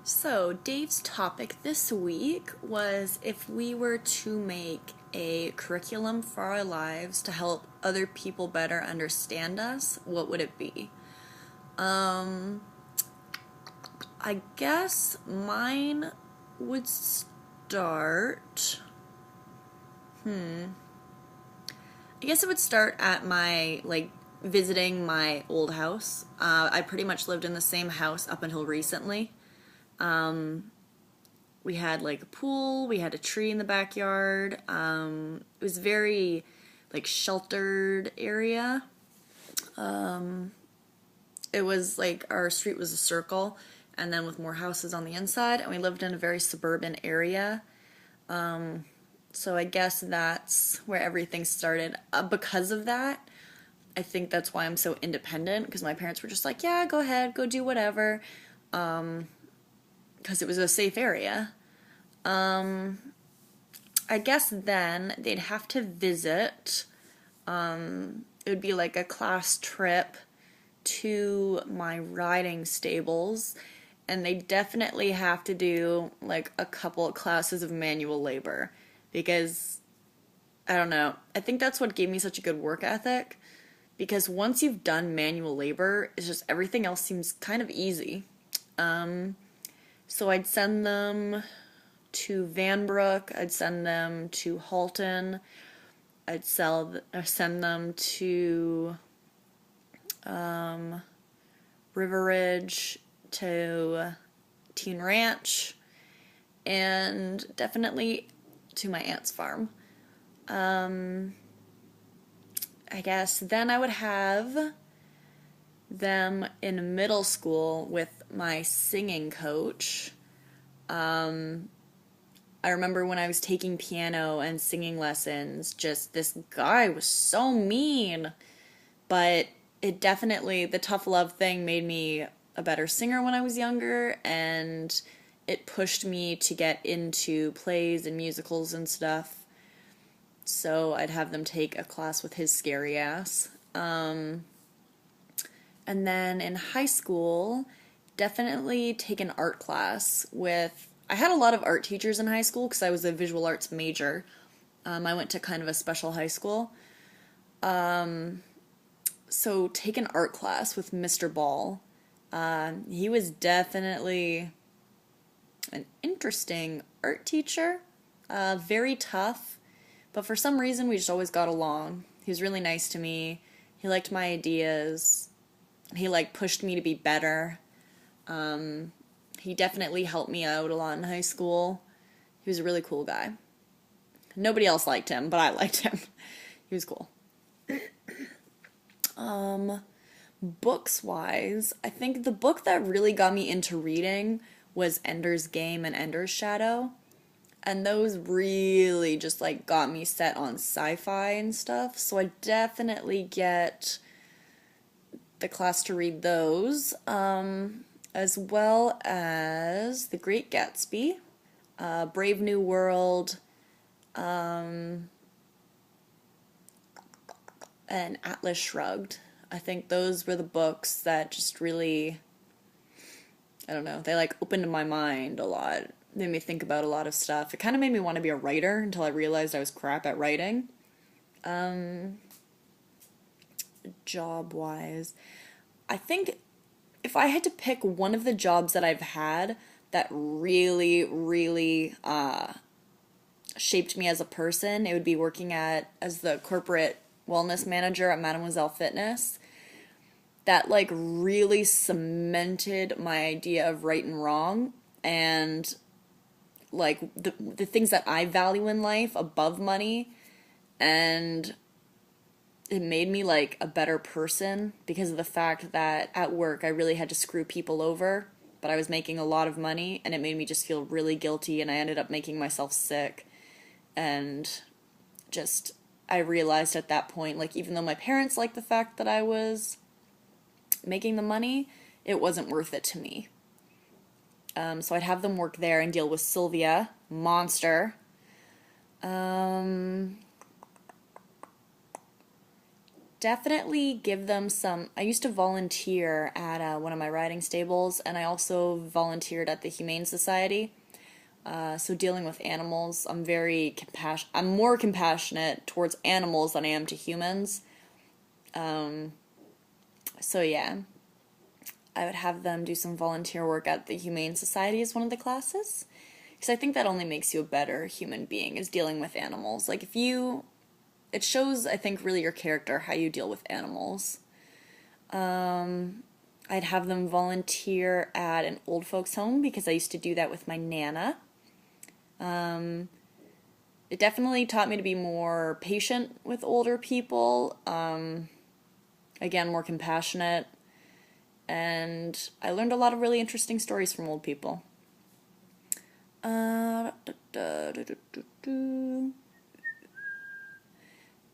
So, Dave's topic this week was if we were to make a curriculum for our lives to help other people better understand us, what would it be? Um, I guess mine would start. I guess it would start at visiting my old house. I pretty much lived in the same house up until recently. We had like a pool, we had a tree in the backyard. It was very sheltered area. It was like our street was a circle and then with more houses on the inside, and we lived in a very suburban area. So I guess that's where everything started. Because of that, I think that's why I'm so independent, because my parents were just like, yeah, go ahead, go do whatever, because it was a safe area. I guess then they'd have to visit. It would be like a class trip to my riding stables, and they definitely have to do like a couple of classes of manual labor, because I don't know, I think that's what gave me such a good work ethic, because once you've done manual labor, it's just everything else seems kind of easy. So I'd send them to Vanbrook, I'd send them to Halton, send them to River Ridge, to Teen Ranch, and definitely to my aunt's farm. I guess then I would have them in middle school with my singing coach. I remember when I was taking piano and singing lessons, just this guy was so mean. But it definitely, the tough love thing made me a better singer when I was younger, and it pushed me to get into plays and musicals and stuff. So I'd have them take a class with his scary ass. And then in high school, definitely take an art class with. I had a lot of art teachers in high school because I was a visual arts major. I went to kind of a special high school. So take an art class with Mr. Ball. He was definitely an interesting art teacher. Very tough, but for some reason we just always got along. He was really nice to me. He liked my ideas. He pushed me to be better. He definitely helped me out a lot in high school. He was a really cool guy. Nobody else liked him, but I liked him. He was cool. Books wise, I think the book that really got me into reading was Ender's Game and Ender's Shadow. And those really just got me set on sci-fi and stuff. So I definitely get the class to read those, as well as The Great Gatsby, Brave New World, and Atlas Shrugged. I think those were the books that just really, I don't know, they opened my mind a lot. Made me think about a lot of stuff. It kind of made me want to be a writer until I realized I was crap at writing. Job-wise, I think if I had to pick one of the jobs that I've had that really, really shaped me as a person, it would be working as the corporate wellness manager at Mademoiselle Fitness. That really cemented my idea of right and wrong, and the things that I value in life above money, and it made me a better person because of the fact that at work I really had to screw people over, but I was making a lot of money, and it made me just feel really guilty, and I ended up making myself sick. And just, I realized at that point, even though my parents liked the fact that I was making the money, it wasn't worth it to me. So I'd have them work there and deal with Sylvia, monster. definitely give them some. I used to volunteer at one of my riding stables, and I also volunteered at the Humane Society. So dealing with animals, I'm more compassionate towards animals than I am to humans. So yeah, I would have them do some volunteer work at the Humane Society as one of the classes. Because I think that only makes you a better human being, is dealing with animals. Like, it shows, I think, really your character, how you deal with animals. I'd have them volunteer at an old folks home, because I used to do that with my Nana. It definitely taught me to be more patient with older people, again, more compassionate, and I learned a lot of really interesting stories from old people.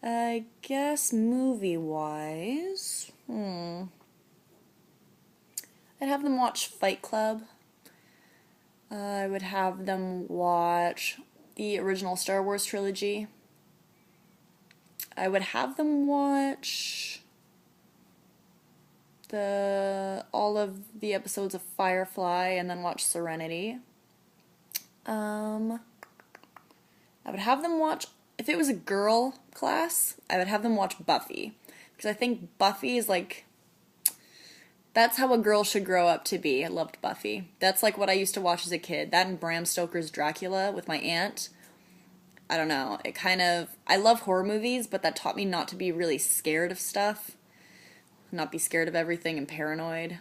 I guess movie-wise, I'd have them watch Fight Club. I would have them watch the original Star Wars trilogy. I would have them watch all of the episodes of Firefly and then watch Serenity. I would have them watch, if it was a girl class, I would have them watch Buffy. Because I think Buffy is like, that's how a girl should grow up to be. I loved Buffy. That's like what I used to watch as a kid. That and Bram Stoker's Dracula with my aunt. I don't know. I love horror movies, but that taught me not to be really scared of stuff. Not be scared of everything and paranoid.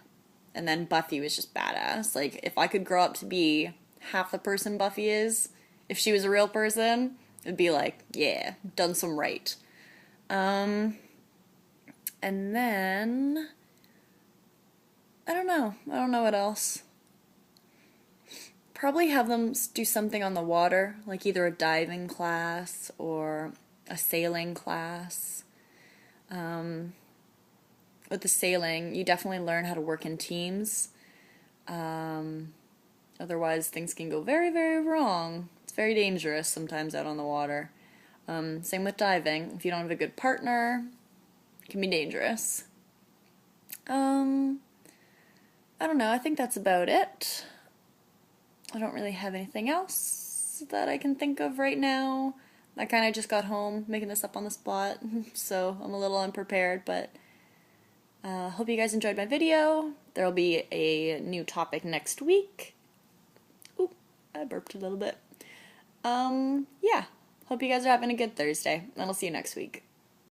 And then Buffy was just badass. Like, if I could grow up to be half the person Buffy is, if she was a real person, it'd be like, yeah, done some right. And then, I don't know what else. Probably have them do something on the water, like either a diving class or a sailing class. With the sailing, you definitely learn how to work in teams. Otherwise, things can go very, very wrong. It's very dangerous sometimes out on the water. Same with diving. If you don't have a good partner, it can be dangerous. I don't know. I think that's about it. I don't really have anything else that I can think of right now. I kind of just got home making this up on the spot, so I'm a little unprepared, but hope you guys enjoyed my video. There will be a new topic next week. Ooh, I burped a little bit. Yeah. Hope you guys are having a good Thursday, and I'll see you next week.